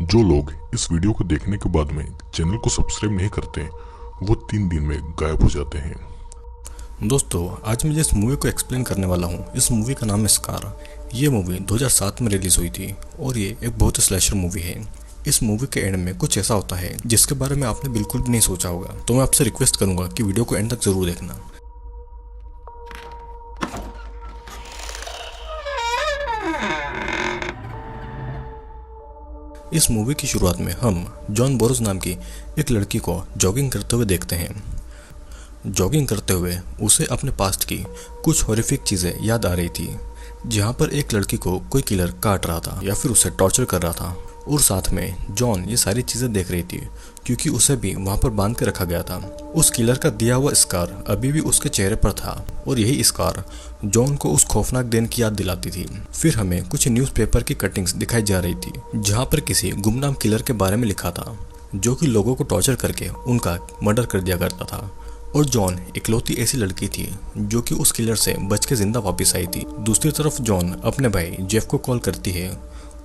जो लोग इस वीडियो को देखने के बाद में चैनल को सब्सक्राइब नहीं करते वो 3 दिन में गायब हो जाते हैं। दोस्तों, आज मैं जिस मूवी को एक्सप्लेन करने वाला हूँ, इस मूवी का नाम है स्कार। ये मूवी 2007 में रिलीज हुई थी और ये एक बहुत ही स्लैशर मूवी है। इस मूवी के एंड में कुछ ऐसा होता है जिसके बारे में आपने बिल्कुल भी नहीं सोचा होगा। तो मैं आपसे रिक्वेस्ट करूंगा कि वीडियो को एंड तक जरूर देखना। इस मूवी की शुरुआत में हम जॉन बोरोज नाम की एक लड़की को जॉगिंग करते हुए देखते हैं। जॉगिंग करते हुए उसे अपने पास्ट की कुछ हॉरिफिक चीज़ें याद आ रही थी, जहाँ पर एक लड़की को कोई किलर काट रहा था या फिर उसे टॉर्चर कर रहा था। और साथ में जॉन ये सारी चीज़ें देख रही थी क्योंकि उसे भी वहाँ पर बांध के रखा गया था। उस किलर का दिया हुआ स्कार अभी भी उसके चेहरे पर था और यही स्कार जॉन को उस खौफनाक दिन की याद दिलाती थी। फिर हमें कुछ न्यूज़पेपर की कटिंग्स दिखाई जा रही थी जहाँ पर किसी गुमनाम किलर के बारे में लिखा था जो कि लोगों को टॉर्चर करके उनका मर्डर कर दिया करता था। और जॉन इकलौती ऐसी लड़की थी जो कि उस किलर से बच के जिंदा वापस आई थी। दूसरी तरफ जॉन अपने भाई जेफ को कॉल करती है।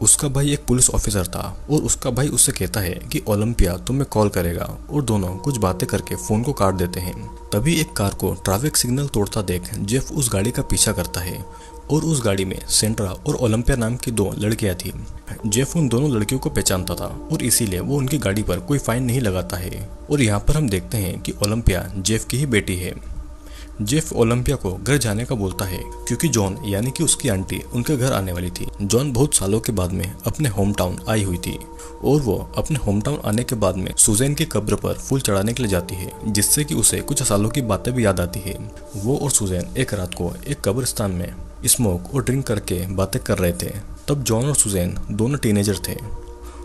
उसका भाई एक पुलिस ऑफिसर था और उसका भाई उससे कहता है कि ओलंपिया तुम्हें कॉल करेगा, और दोनों कुछ बातें करके फोन को काट देते हैं। तभी एक कार को ट्रैफिक सिग्नल तोड़ता देख जेफ उस गाड़ी का पीछा करता है और उस गाड़ी में सेंड्रा और ओलंपिया नाम की 2 लड़कियां थी। जेफ उन दोनों लड़कियों को पहचानता था और इसीलिए वो उनकी गाड़ी पर कोई फाइन नहीं लगाता है। और यहाँ पर हम देखते हैं कि ओलंपिया जेफ की ही बेटी है। जेफ ओलंपिया को घर जाने का बोलता है क्योंकि जॉन यानी कि उसकी आंटी उनके घर आने वाली थी। जॉन बहुत सालों के बाद में अपने होम टाउन आई हुई थी और वो अपने होम टाउन आने के बाद में सुजैन की कब्र पर फूल चढ़ाने के लिए जाती है, जिससे कि उसे कुछ सालों की बातें भी याद आती है। वो और सुजैन एक रात को एक कब्रिस्तान में स्मोक और ड्रिंक करके बातें कर रहे थे। तब जॉन और सुजैन दोनों टीनेजर थे।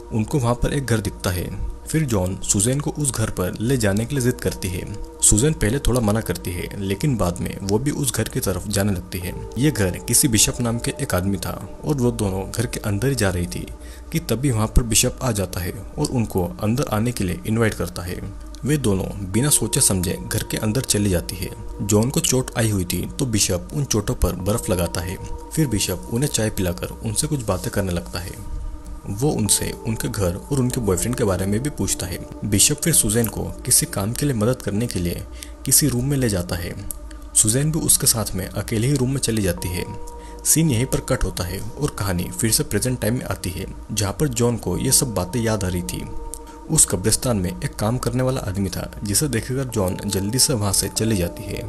उनको वहाँ पर एक घर दिखता है। फिर जॉन सुजैन को उस घर पर ले जाने के लिए जिद करती है। सुजैन पहले थोड़ा मना करती है, लेकिन बाद में वो भी उस घर की तरफ जाने लगती है। ये घर किसी बिशप नाम के एक आदमी था और वो दोनों घर के अंदर ही जा रही थी कि तभी वहाँ पर बिशप आ जाता है और उनको अंदर आने के लिए इन्वाइट करता है। वे दोनों बिना सोचे समझे घर के अंदर चली जाती है। जॉन को चोट आई हुई थी तो बिशप उन चोटों पर बर्फ लगाता है। फिर बिशप उन्हें चाय पिलाकर उनसे कुछ बातें करने लगता है। वो उनसे उनके घर और उनके बॉयफ्रेंड के बारे में भी पूछता है। बिशप फिर सुजैन को किसी काम के लिए मदद करने के लिए किसी रूम में ले जाता है। सुजैन भी उसके साथ में अकेले ही रूम में चली जाती है। सीन यहीं पर कट होता है और कहानी फिर से प्रेजेंट टाइम में आती है, जहाँ पर जॉन को ये सब बातें याद आ रही थी। उस कब्रिस्तान में एक काम करने वाला आदमी था जिसे देखकर जॉन जल्दी से वहाँ से चली जाती है।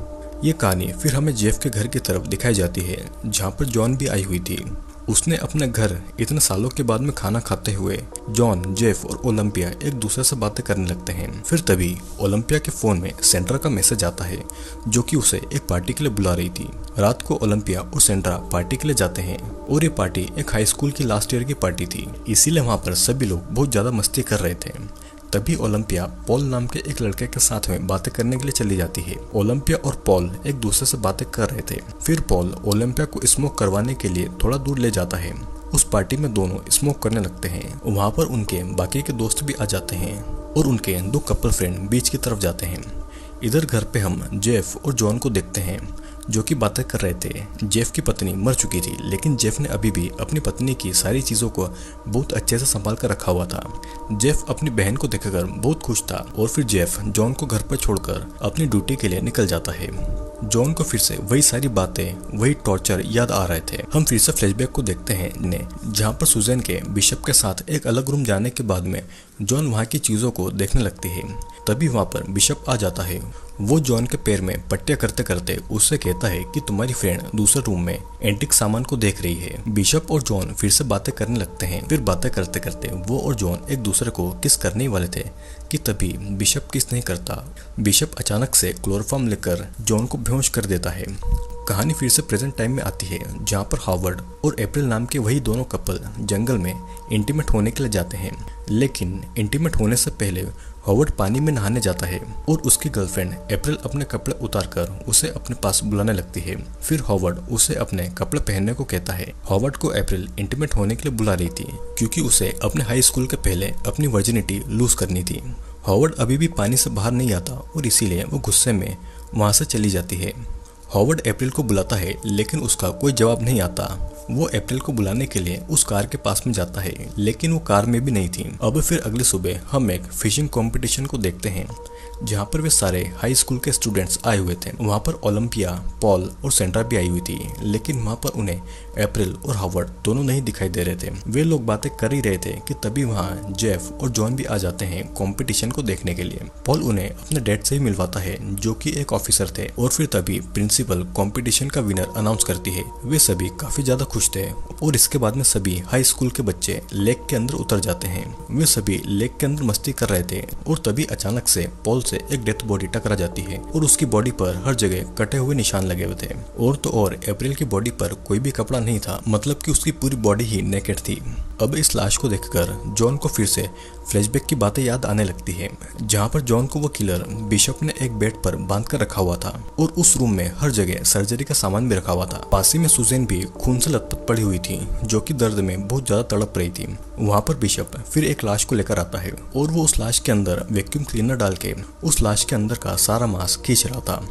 ये कहानी फिर हमें जेफ के घर की तरफ दिखाई जाती है, जहाँ पर जॉन भी आई हुई थी। उसने अपने घर इतने सालों के बाद में खाना खाते हुए जॉन, जेफ और ओलंपिया एक दूसरे से बातें करने लगते हैं। फिर तभी ओलंपिया के फोन में सेंड्रा का मैसेज आता है जो कि उसे एक पार्टी के लिए बुला रही थी। रात को ओलंपिया और सेंड्रा पार्टी के लिए जाते हैं और ये पार्टी एक हाई स्कूल की लास्ट ईयर की पार्टी थी, इसीलिए वहाँ पर सभी लोग बहुत ज्यादा मस्ती कर रहे थे। तभी ओलंपिया पॉल नाम के एक लड़के के साथ में बातें करने के लिए चली जाती है। ओलंपिया और पॉल एक दूसरे से बातें कर रहे थे। फिर पॉल ओलंपिया को स्मोक करवाने के लिए थोड़ा दूर ले जाता है। उस पार्टी में दोनों स्मोक करने लगते हैं। वहाँ पर उनके बाकी के दोस्त भी आ जाते हैं और उनके 2 कपल फ्रेंड बीच की तरफ जाते हैं। इधर घर पे हम जेफ और जॉन को देखते हैं जो कि बातें कर रहे थे। जेफ की पत्नी मर चुकी थी, लेकिन जेफ ने अभी भी अपनी पत्नी की सारी चीज़ों को बहुत अच्छे से संभाल कर रखा हुआ था। जेफ अपनी बहन को देखकर बहुत खुश था और फिर जेफ जॉन को घर पर छोड़कर अपनी ड्यूटी के लिए निकल जाता है। जॉन को फिर से वही सारी बातें, वही टॉर्चर याद आ रहे थे। हम फिर से फ्लैशबैक को देखते हैं जहाँ पर सुजैन के बिशप के साथ एक अलग रूम जाने के बाद में जॉन वहाँ की चीज़ों को देखने लगती है। तभी वहाँ पर बिशप आ जाता है। वो जॉन के पैर में पट्टियां करते करते उससे कहता है कि तुम्हारी फ्रेंड दूसरे रूम में एंटिक सामान को देख रही है। बिशप और जॉन फिर से बातें करने लगते हैं। फिर बातें करते करते वो और जॉन एक दूसरे को किस करने ही वाले थे कि तभी बिशप किस नहीं करता। बिशप अचानक से क्लोरोफॉर्म लेकर जॉन को बेहोश कर देता है। कहानी फिर से प्रेजेंट टाइम में आती है, जहाँ पर हावर्ड और अप्रैल नाम के वही दोनों कपल जंगल में इंटीमेट होने के लिए जाते हैं। लेकिन इंटीमेट होने से पहले हावर्ड पानी में नहाने जाता है और उसकी गर्लफ्रेंड अप्रैल अपने कपड़े उतारकर उसे अपने पास बुलाने लगती है। फिर हावर्ड उसे अपने कपड़े पहनने को कहता है। हावर्ड को अप्रैल इंटीमेट होने के लिए बुला रही थी क्योंकि उसे अपने हाई स्कूल के पहले अपनी वर्जिनिटी लूज करनी थी। हावर्ड अभी भी पानी से बाहर नहीं आता और इसीलिए वो गुस्से में वहाँ से चली जाती है। हॉवर्ड अप्रैल को बुलाता है लेकिन उसका कोई जवाब नहीं आता। वो अप्रैल को बुलाने के लिए उस कार के पास में जाता है लेकिन वो कार में भी नहीं थी। अब फिर अगली सुबह हम एक फिशिंग कंपटीशन को देखते हैं जहाँ पर वे सारे हाई स्कूल के स्टूडेंट्स आए हुए थे। वहाँ पर ओलंपिया, पॉल और सेंड्रा भी आई हुई थी लेकिन वहाँ पर उन्हें अप्रैल और हॉवर्ड दोनों नहीं दिखाई दे रहे थे। वे लोग बातें कर ही रहे थे कि तभी वहाँ जेफ और जॉन भी आ जाते हैं कंपटीशन को देखने के लिए। पॉल उन्हें अपने डैड से ही मिलवाता है जो कि एक ऑफिसर थे और फिर तभी प्रिंसिपल कंपटीशन का विनर अनाउंस करती है। वे सभी काफी ज्यादा खुश थे और इसके बाद में सभी हाई स्कूल के बच्चे लेक के अंदर उतर जाते हैं। वे सभी लेक के अंदर मस्ती कर रहे थे और तभी अचानक से पॉल से एक डेथ बॉडी टकरा जाती है और उसकी बॉडी पर हर जगह कटे हुए निशान लगे हुए थे। और तो और अप्रैल की बॉडी पर कोई भी कपड़ा नहीं था, मतलब कि उसकी पूरी बॉडी ही नेकेड थी। अब इस लाश को देखकर जॉन को फिर से फ्लैशबैक की बातें याद आने लगती है जहाँ पर जॉन को वो किलर बिशप ने एक बेड पर बांध कर रखा हुआ था और उस रूम में हर जगह सर्जरी का सामान भी रखा हुआ था। पास ही में सुजैन भी खून से लथपथ पड़ी हुई थी जो कि दर्द में बहुत ज्यादा तड़प रही थी। वहाँ पर बिशप फिर एक लाश को लेकर आता है और वो उस लाश के अंदर वैक्यूम क्लीनर डाल के उस लाश के अंदर का सारा मांस खींच रहा था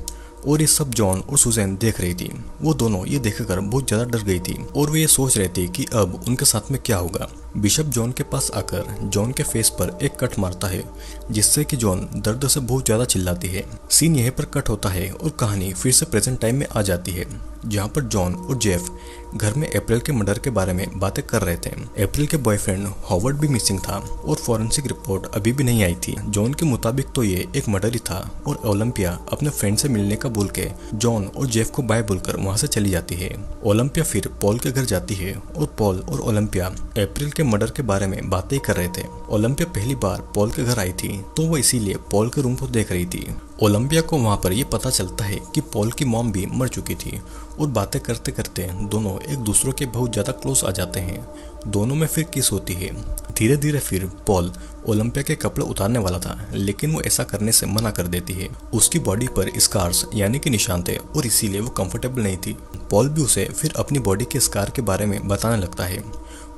और ये सब जॉन और सुजैन देख रही थी। वो दोनों ये देखकर बहुत ज्यादा डर गई थी और वे ये सोच रहे थे कि अब उनके साथ में क्या होगा। बिशप जॉन के पास आकर जॉन के फेस पर एक कट मारता है जिससे कि जॉन दर्द से बहुत ज्यादा चिल्लाती है। सीन यहीं पर कट होता है और कहानी फिर से प्रेजेंट टाइम में आ जाती है जहाँ पर जॉन और जेफ घर में अप्रैल के मर्डर के बारे में बातें कर रहे थे। अप्रैल के बॉयफ्रेंड हॉवर्ड भी मिसिंग था और फॉरेंसिक रिपोर्ट अभी भी नहीं आई थी। जॉन के मुताबिक तो ये एक मर्डर ही था और ओलंपिया अपने फ्रेंड से मिलने का बोल के जॉन और जेफ को बाय बोलकर वहाँ से चली जाती है। ओलंपिया फिर पॉल के घर जाती है और पॉल और ओलंपिया अप्रैल के मर्डर के बारे में बातें कर रहे थे। ओलंपिया पहली बार पॉल के घर आई थी तो वो इसीलिए पॉल के रूम को देख रही थी। ओलंपिया को वहाँ पर ये पता चलता है कि पॉल की मॉम भी मर चुकी थी और बातें करते करते दोनों एक दूसरे के बहुत ज्यादा क्लोज आ जाते हैं। दोनों में फिर किस होती है। धीरे धीरे फिर पॉल ओलंपिया के कपड़े उतारने वाला था लेकिन वो ऐसा करने से मना कर देती है। उसकी बॉडी पर स्कार्स यानी कि निशान थे और इसीलिए वो कंफर्टेबल नहीं थी। पॉल भी उसे फिर अपनी बॉडी के स्कार के बारे में बताने लगता है।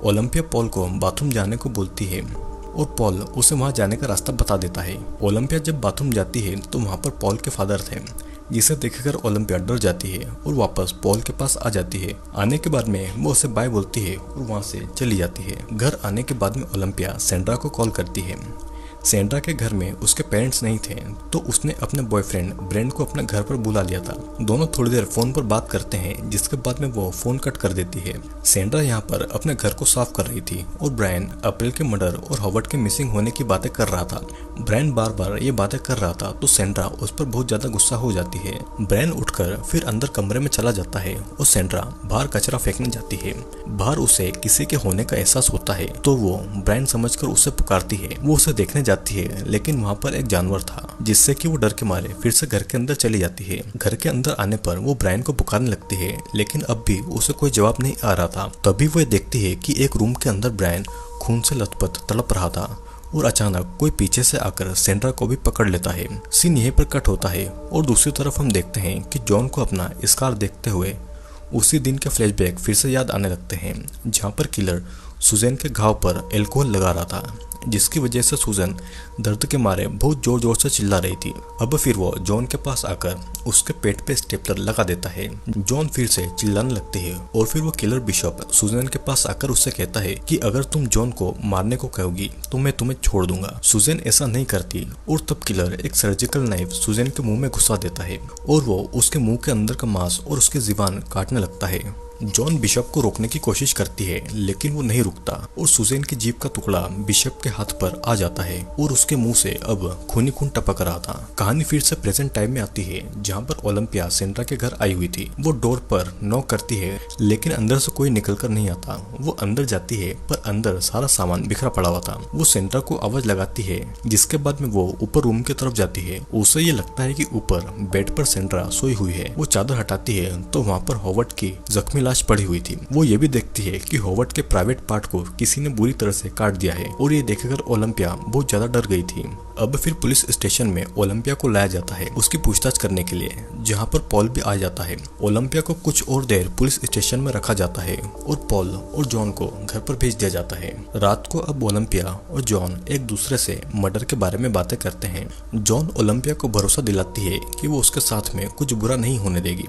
ओलंपिया पॉल को बाथरूम जाने को बोलती है और पॉल उसे वहां जाने का रास्ता बता देता है। ओलंपिया जब बाथरूम जाती है तो वहां पर पॉल के फादर थे जिसे देखकर ओलंपिया डर जाती है और वापस पॉल के पास आ जाती है। आने के बाद में वो उसे बाय बोलती है और वहां से चली जाती है। घर आने के बाद में ओलंपिया सेंड्रा को कॉल करती है। सेंड्रा के घर में उसके पेरेंट्स नहीं थे तो उसने अपने बॉयफ्रेंड ब्रेंड को अपने घर पर बुला लिया था। दोनों थोड़ी देर फोन पर बात करते हैं जिसके बाद में वो फोन कट कर देती है। सेंड्रा यहाँ पर अपने घर को साफ कर रही थी और ब्रायन अप्रैल के मर्डर और हॉवर्ड के मिसिंग होने की बातें कर रहा था। ब्रायन बार बार ये बातें कर रहा था तो सेंड्रा उस पर बहुत ज्यादा गुस्सा हो जाती है। ब्रायन उठकर फिर अंदर कमरे में चला जाता है और सेंड्रा बाहर कचरा फेंकने जाती है। बाहर उसे किसी के होने का एहसास होता है तो वो ब्रायन समझकर उसे पुकारती है। वो उसे देखने जाती है लेकिन वहाँ पर एक जानवर था जिससे कि वो डर के मारे फिर से घर के अंदर चली जाती है। घर के अंदर आने पर वो ब्रायन को पुकारने लगती है लेकिन अब भी उसे कोई जवाब नहीं आ रहा था। तभी वो देखती है कि एक रूम के अंदर ब्रायन खून से लथपथ तड़प रहा था और अचानक कोई पीछे से आकर सेंड्रा को भी पकड़ लेता है। सीन यहीं पर कट होता है और दूसरी तरफ हम देखते हैं कि जॉन को अपना स्कार देखते हुए उसी दिन के फ्लैशबैक फिर से याद आने लगते हैं जहाँ पर किलर सुजैन के घाव पर अल्कोहल लगा रहा था जिसकी वजह से सुजैन दर्द के मारे बहुत जोर जोर से चिल्ला रही थी। अब फिर वो जॉन के पास आकर उसके पेट पे स्टेपलर लगा देता है। जॉन फिर से चिल्लाने लगती है और फिर वो किलर बिशप सुजैन के पास आकर उससे कहता है कि अगर तुम जॉन को मारने को कहोगी तो मैं तुम्हें छोड़ दूंगा। सुजैन ऐसा नहीं करती और तब किलर एक सर्जिकल नाइफ सुजैन के मुंह में घुसा देता है और वो उसके मुंह के अंदर का मांस और उसकी जुबान काटने लगता है। जॉन बिशप को रोकने की कोशिश करती है लेकिन वो नहीं रुकता और सुजैन की जीभ का टुकड़ा बिशप के हाथ पर आ जाता है और उसके मुंह से अब खूनी खून टपक रहा था। कहानी फिर से प्रेजेंट टाइम में आती है जहाँ पर ओलंपिया सेंड्रा के घर आई हुई थी। वो डोर पर नॉक करती है लेकिन अंदर से कोई निकल कर नहीं आता। वो अंदर जाती है पर अंदर सारा सामान बिखरा पड़ा हुआ था। वो सेंड्रा को आवाज लगाती है जिसके बाद में वो ऊपर रूम की तरफ जाती है। उसे ये लगता है कि ऊपर बेड पर सेंड्रा सोई हुई है। वो चादर हटाती है तो वहाँ पर हॉवर्ड की जख्मी लाश पड़ी हुई थी। वो ये भी देखती है कि हॉवर्ड के प्राइवेट पार्ट को किसी ने बुरी तरह से काट दिया है और ये देखकर ओलंपिया बहुत ज्यादा डर गई थी। अब फिर पुलिस स्टेशन में ओलंपिया को लाया जाता है उसकी पूछताछ करने के लिए, जहाँ पर पॉल भी आ जाता है। ओलंपिया को कुछ और देर पुलिस स्टेशन में रखा जाता है और पॉल और जॉन को घर पर भेज दिया जाता है। रात को अब ओलंपिया और जॉन एक दूसरे से मर्डर के बारे में बातें करते हैं। जॉन ओलंपिया को भरोसा दिलाती है कि वो उसके साथ में कुछ बुरा नहीं होने देगी।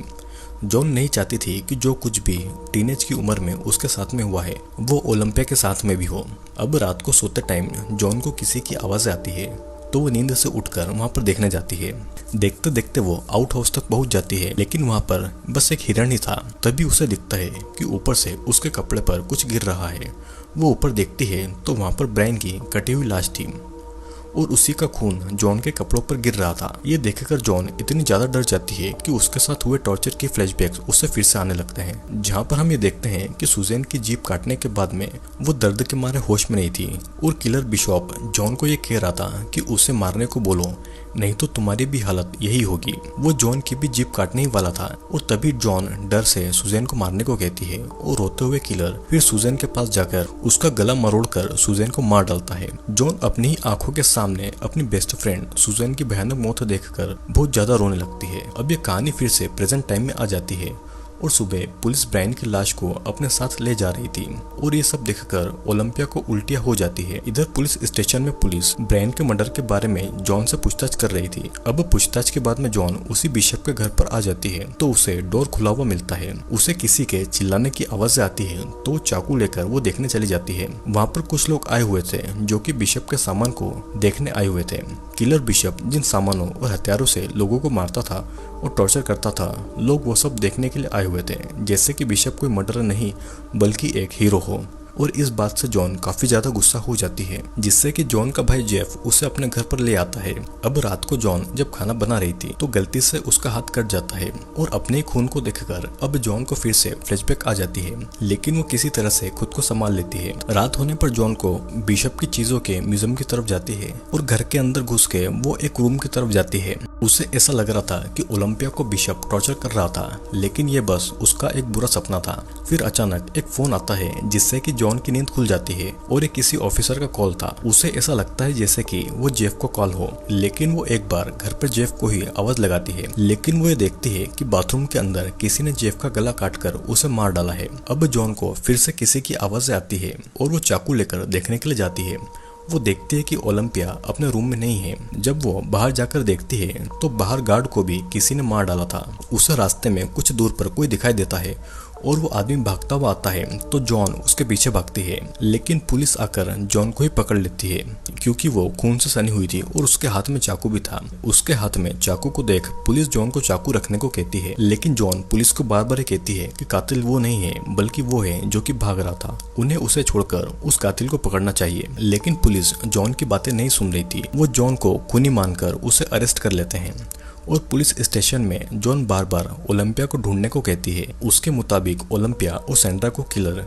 जॉन नहीं चाहती थी कि जो कुछ भी टीनेज की उम्र में उसके साथ में हुआ है वो ओलंपिया के साथ में भी हो। अब रात को सोते टाइम जॉन को किसी की आवाज आती है तो वो नींद से उठकर वहां पर देखने जाती है। देखते देखते वो आउट हाउस तक पहुंच जाती है, लेकिन वहां पर बस एक हिरण ही था। तभी उसे दिखता है कि ऊपर से उसके कपड़े पर कुछ गिर रहा है। वो ऊपर देखती है तो वहां पर ब्रायन की कटी हुई लाश थी और उसी का खून जॉन के कपड़ों पर गिर रहा था। ये देखकर जॉन इतनी ज्यादा डर जाती है कि उसके साथ हुए टॉर्चर के फ्लैशबैक्स उसे फिर से आने लगते हैं, जहाँ पर हम ये देखते हैं कि सुजैन की जीभ काटने के बाद में वो दर्द के मारे होश में नहीं थी और किलर बिशॉप जॉन को ये कह रहा था कि उसे मारने को बोलो, नहीं तो तुम्हारी भी हालत यही होगी। वो जॉन की भी जीभ काटने ही वाला था और तभी जॉन डर से सुजैन को मारने को कहती है और रोते हुए किलर फिर सुजैन के पास जाकर उसका गला मरोड़कर सुजैन को मार डालता है। जॉन अपनी ही आंखों के सामने अपनी बेस्ट फ्रेंड सुजैन की भयानक मौत देखकर बहुत ज्यादा रोने लगती है। अब ये कहानी फिर से प्रेजेंट टाइम में आ जाती है और सुबह पुलिस ब्रायन की लाश को अपने साथ ले जा रही थी और ये सब देखकर ओलंपिया को उल्टियां हो जाती है। इधर पुलिस स्टेशन में पुलिस ब्रायन के मर्डर के बारे में जॉन से पूछताछ कर रही थी। अब पूछताछ के बाद में जॉन उसी बिशप के घर पर आ जाती है तो उसे डोर खुला हुआ मिलता है। उसे किसी के चिल्लाने की आवाज आती है तो चाकू लेकर वो देखने चली जाती है। वहाँ पर कुछ लोग आए हुए थे जो कि बिशप के सामान को देखने आए हुए थे। किलर बिशप जिन सामानों और हथियारों से लोगों को मारता था और टॉर्चर करता था, लोग वो सब देखने के लिए आए हुए थे, जैसे कि बिशप कोई मर्डरर नहीं बल्कि एक हीरो हो। और इस बात से जॉन काफी ज्यादा गुस्सा हो जाती है, जिससे कि जॉन का भाई जेफ उसे अपने घर पर ले आता है। अब रात को जॉन जब खाना बना रही थी तो गलती से उसका हाथ कट जाता है और अपने खून को देखकर अब जॉन को फिर से फ्लैशबैक आ जाती है, लेकिन वो किसी तरह से खुद को संभाल लेती है। रात होने पर जॉन को बिशप की चीजों के म्यूजियम की तरफ जाती है और घर के अंदर घुस के वो एक रूम की तरफ जाती है। उसे ऐसा लग रहा था कि ओलंपिया को बिशप टॉर्चर कर रहा था, लेकिन ये बस उसका एक बुरा सपना था। फिर अचानक एक फोन आता है जिससे कि जॉन की नींद खुल जाती है और ये किसी ऑफिसर का कॉल था। उसे ऐसा लगता है जैसे कि वो जेफ को कॉल हो, लेकिन वो एक बार घर पर जेफ को ही आवाज लगाती है, लेकिन वो ये देखती है कि बाथरूम के अंदर किसी ने जेफ का गला काटकर उसे मार डाला है। अब जॉन को फिर से किसी की आवाज आती है और वो चाकू लेकर देखने के लिए जाती है। वो देखती है कि ओलंपिया अपने रूम में नहीं है। जब वो बाहर जाकर देखती है तो बाहर गार्ड को भी किसी ने मार डाला था। उसे रास्ते में कुछ दूर पर कोई दिखाई देता है और वो आदमी भागता हुआ आता है तो जॉन उसके पीछे भागती है, लेकिन पुलिस आकर जॉन को ही पकड़ लेती है क्योंकि वो खून से सनी हुई थी और उसके हाथ में चाकू भी था। उसके हाथ में चाकू को देख पुलिस जॉन को चाकू रखने को कहती है, लेकिन जॉन पुलिस को बार बार कहती है कि कातिल वो नहीं है बल्कि वो है जो कि भाग रहा था, उन्हें उसे छोड़कर उस कातिल को पकड़ना चाहिए। लेकिन पुलिस जॉन की बातें नहीं सुन रही थी। वो जॉन को खूनी मानकर उसे अरेस्ट कर लेते हैं और पुलिस स्टेशन में जॉन बार बार ओलंपिया को ढूंढने को कहती है। उसके मुताबिक ओलंपिया और सैंड्रा को किलर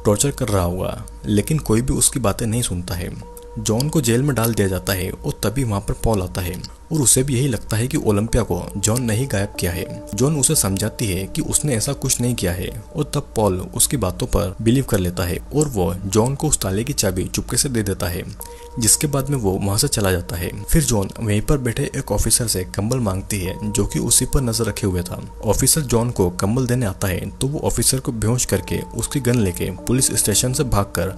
टॉर्चर कर रहा होगा, लेकिन कोई भी उसकी बातें नहीं सुनता है। जॉन को जेल में डाल दिया जाता है और तभी वहां पर पॉल आता है और उसे भी यही लगता है कि ओलंपिया को जॉन ने ही गायब किया है। जॉन उसे समझाती है कि उसने ऐसा कुछ नहीं किया है और तब पॉल उसकी बातों पर बिलीव कर लेता है और वो जॉन को उस ताले की चाबी चुपके से दे देता है, जिसके बाद में वो वहां से चला जाता है। फिर जॉन वहीं पर बैठे एक ऑफिसर से कंबल मांगती है जो कि उसी पर नजर रखे हुए था। ऑफिसर जॉन को कंबल देने आता है तो वो ऑफिसर को बेहोश करके उसकी गन लेके पुलिस स्टेशन से भागकर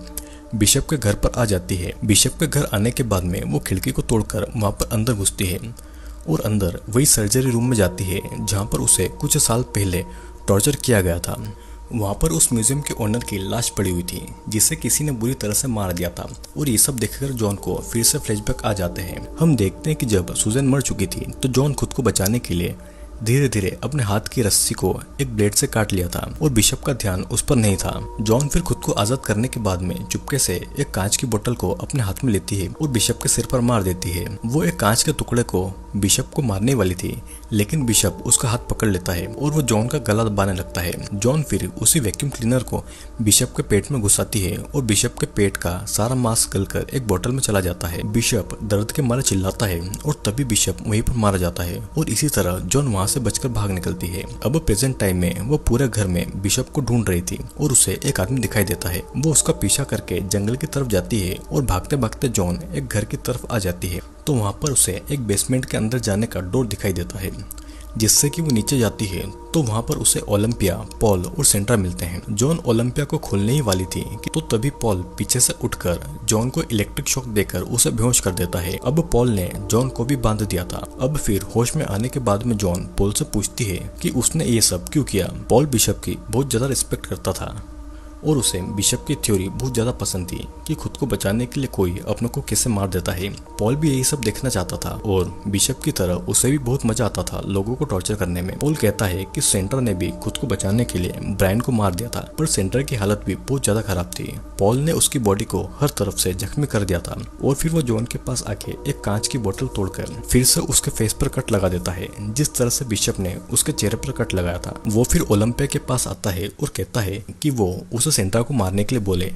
बिशप के घर पर आ जाती है। बिशप के घर आने के बाद में वो खिड़की को तोड़कर वहां पर अंदर घुसती है और अंदर वही सर्जरी रूम में जाती है जहां पर उसे कुछ साल पहले टॉर्चर किया गया था। वहां पर उस म्यूजियम के ओनर की लाश पड़ी हुई थी जिसे किसी ने बुरी तरह से मार दिया था और ये सब देखकर जॉन को फिर से फ्लैशबैक आ जाते हैं। हम देखते हैं कि जब सुजैन मर चुकी थी तो जॉन खुद को बचाने के लिए धीरे धीरे अपने हाथ की रस्सी को एक ब्लेड से काट लिया था और बिशप का ध्यान उस पर नहीं था। जॉन फिर खुद को आजाद करने के बाद में चुपके से एक कांच की बोतल को अपने हाथ में लेती है और बिशप के सिर पर मार देती है। वो एक कांच के टुकड़े को बिशप को मारने वाली थी, लेकिन बिशप उसका हाथ पकड़ लेता है और वो जॉन का गला दबाने लगता है। जॉन फिर उसी वैक्यूम क्लीनर को बिशप के पेट में घुसाती है और बिशप के पेट का सारा मांस गलकर एक बोतल में चला जाता है। बिशप दर्द के मारे चिल्लाता है और तभी बिशप वहीं पर मारा जाता है और इसी तरह जॉन वहां से बचकर भाग निकलती है। अब प्रेजेंट टाइम में वो पूरे घर में बिशप को ढूंढ रही थी और उसे एक आदमी दिखाई देता है। वो उसका पीछा करके जंगल की तरफ जाती है और भागते भागते जॉन एक घर की तरफ आ जाती है तो वहां पर उसे एक बेसमेंट के अंदर जाने का डोर दिखाई देता है, जिससे कि वो नीचे जाती है तो वहां पर उसे ओलंपिया, पॉल और सेंड्रा मिलते हैं। जॉन ओलंपिया को खोलने ही वाली थी कि तो तभी पॉल पीछे से उठकर जॉन को इलेक्ट्रिक शॉक देकर उसे बेहोश कर देता है। अब पॉल ने जॉन को भी बांध दिया था। अब फिर होश में आने के बाद में जॉन पॉल से पूछती है कि उसने ये सब क्यों किया। पॉल बिशप की बहुत ज्यादा रिस्पेक्ट करता था और उसे बिशप की थ्योरी बहुत ज्यादा पसंद थी कि खुद को बचाने के लिए कोई अपनों को कैसे मार देता है। पॉल भी यही सब देखना चाहता था और बिशप की तरह उसे भी बहुत मजा आता था लोगों को टॉर्चर करने में। पॉल कहता है कि सेंट्रा ने भी खुद को बचाने के लिए ब्रायन को मार दिया था, पर सेंट्रा की हालत भी बहुत ज्यादा खराब थी। पॉल ने उसकी बॉडी को हर तरफ से जख्मी कर दिया था और फिर वो जॉन के पास आके एक कांच की बोतल तोड़कर फिर से उसके फेस पर कट लगा देता है, जिस तरह से बिशप ने उसके चेहरे पर कट लगाया था। वो फिर ओलंपिया के पास आता है और कहता है कि वो उसे सेंट्रा को मारने के लिए बोले,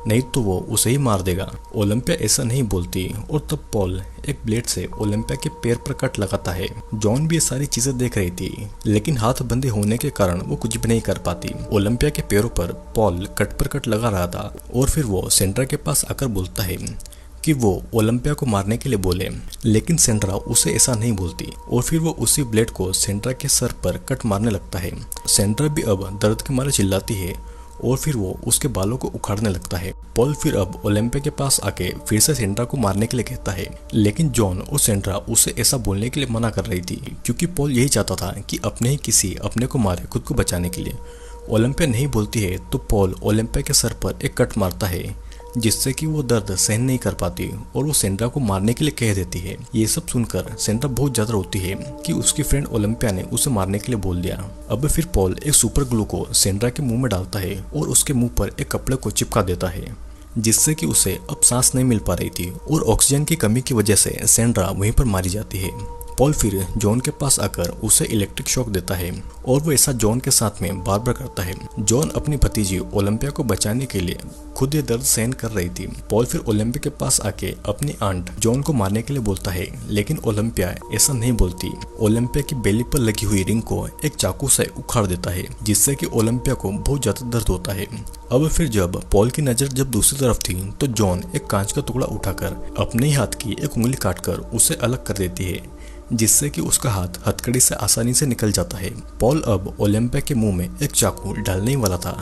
नहीं तो वो उसे ही मार देगा। ओलंपिया ऐसा नहीं बोलती और तब पॉल एक ब्लेड से ओलंपिया के पैर पर कट लगाता है। जॉन भी ये सारी चीजें देख रही थी, लेकिन हाथ बंधे होने के कारण वो कुछ भी नहीं कर पाती। ओलंपिया के पैरों पर पॉल कट पर कट लगा रहा था और फिर वो सेंट्रा के पास आकर बोलता है कि वो ओलंपिया को मारने के लिए बोले, लेकिन सेंट्रा उसे ऐसा नहीं बोलती और फिर वो उसी ब्लेड को सेंट्रा के सर पर कट मारने लगता है। सेंट्रा भी अब दर्द के मारे चिल्लाती है और फिर वो उसके बालों को उखाड़ने लगता है। पॉल फिर अब ओलंपिया के पास आके फिर से सेंट्रा को मारने के लिए कहता है, लेकिन जॉन और सेंट्रा उसे ऐसा बोलने के लिए मना कर रही थी क्योंकि पॉल यही चाहता था कि अपने ही किसी अपने को मारे खुद को बचाने के लिए। ओलंपिया नहीं बोलती है तो पॉल ओलंपिया के सर पर एक कट मारता है, जिससे कि वो दर्द सहन नहीं कर पाती और वो सेंट्रा को मारने के लिए कह देती है। ये सब सुनकर सेंट्रा बहुत ज्यादा रोती है कि उसकी फ्रेंड ओलंपिया ने उसे मारने के लिए बोल दिया। अब फिर पॉल एक सुपर ग्लू को सेंट्रा के मुंह में डालता है और उसके मुंह पर एक कपड़े को चिपका देता है, जिससे कि उसे अब सांस नहीं मिल पा रही थी और ऑक्सीजन की कमी की वजह से सेंट्रा वहीं पर मारी जाती है। पॉल फिर जॉन के पास आकर उसे इलेक्ट्रिक शॉक देता है और वो ऐसा जॉन के साथ में बार बार करता है। जॉन अपनी भतीजी ओलंपिया को बचाने के लिए खुद ये दर्द सहन कर रही थी। पॉल फिर ओलंपिया के पास आके अपनी आंट जॉन को मारने के लिए बोलता है, लेकिन ओलंपिया ऐसा नहीं बोलती। ओलंपिया की बेली पर लगी हुई रिंग को एक चाकू से उखाड़ देता है, जिससे कि ओलंपिया को बहुत ज्यादा दर्द होता है। अब फिर जब पॉल की नजर जब दूसरी तरफ थी तो जॉन एक कांच का टुकड़ा उठाकर अपने ही हाथ की एक उंगली काटकर उसे अलग कर देती है, जिससे कि उसका हाथ हथकड़ी से आसानी से निकल जाता है। पॉल अब ओलंपिया के मुंह में एक चाकू डालने ही वाला था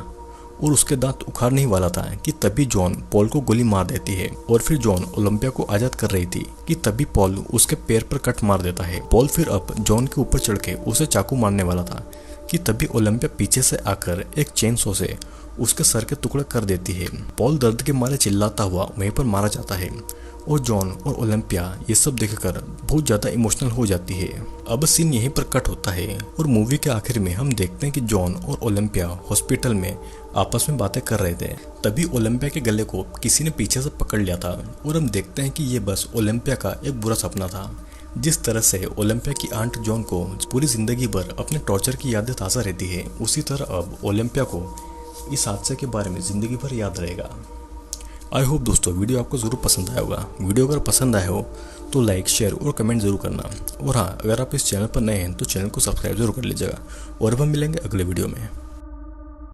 और उसके दांत उखाड़ने ही वाला था कि तभी जॉन पॉल को गोली मार देती है और फिर जॉन ओलंपिया को आजाद कर रही थी कि तभी पॉल उसके पैर पर कट मार देता है। पॉल फिर अब जॉन के ऊपर चढ़ के उसे चाकू मारने वाला था कि तभी ओलंपिया पीछे से आकर एक चेन सो से उसके सर के टुकड़े कर देती है। पॉल दर्द के मारे चिल्लाता हुआ वहीं पर मारा जाता है और जॉन और ओलंपिया ये सब देखकर बहुत ज्यादा इमोशनल हो जाती है। अब सीन यहीं पर कट होता है और मूवी के आखिर में हम देखते हैं कि जॉन और ओलंपिया हॉस्पिटल में आपस में बातें कर रहे थे। तभी ओलंपिया के गले को किसी ने पीछे से पकड़ लिया था और हम देखते हैं कि ये बस ओलंपिया का एक बुरा सपना था। जिस तरह से ओलंपिया की आंट जॉन को पूरी जिंदगी भर अपने टॉर्चर की यादें ताज़ा रहती है, उसी तरह अब ओलंपिया को इस हादसे के बारे में जिंदगी भर याद रहेगा। आई होप दोस्तों वीडियो आपको ज़रूर पसंद आया होगा। वीडियो अगर पसंद आया हो तो लाइक, शेयर और कमेंट ज़रूर करना। और हाँ, अगर आप इस चैनल पर नए हैं तो चैनल को सब्सक्राइब जरूर कर लीजिएगा। और अब हम मिलेंगे अगले वीडियो में।